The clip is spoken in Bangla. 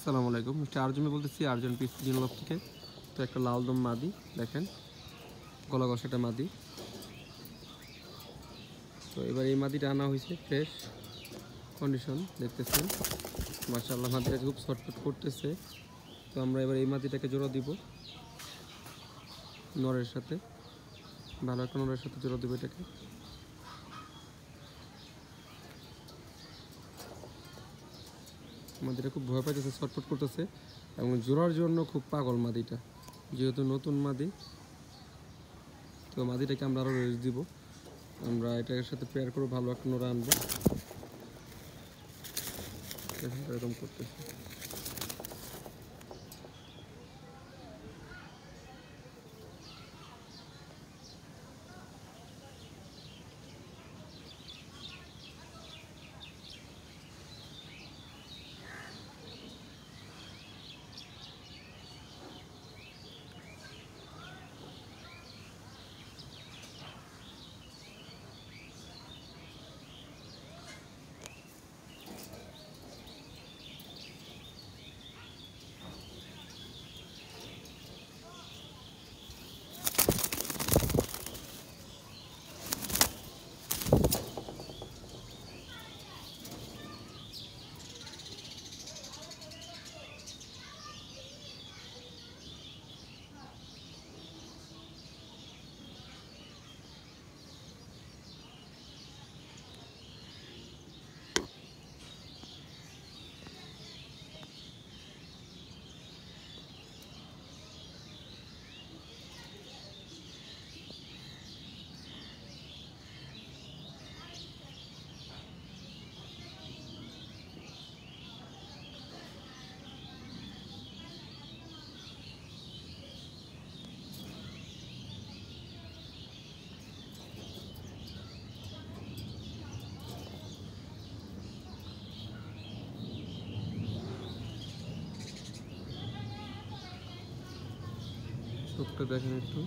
আসসালামু আলাইকুম, মিস্টার আরজুমি বলতেছি আরজন পিস জিনলব থেকে। তো একটা লাল দম মাদি দেখেন, গলা কষাটা মাদি। তো এবার এই মাদিটা আনা হয়েছে ফ্রেশ কন্ডিশন, দেখতেছেন মাশাআল্লাহ মাদিটা খুব ছটফট করতেছে। তো আমরা এবার এই মাদিটাকে জোড়া দিব নরের সাথে, ভালো একটা নরের সাথে জোড়া দিব এটাকে। মাদিটা খুব ভয় পাইতেছে, ছটফট করতেছে এবং জোড়ার জন্য খুব পাগল মাদিটা, যেহেতু নতুন মাদি। তো মাদিটাকে আমরা আরও রেস্ট দিব, আমরা এটার সাথে পেয়ার করে ভালো একটা নোরা আনবো। এরকম করতেছে। চোখটা দেখেন একটু।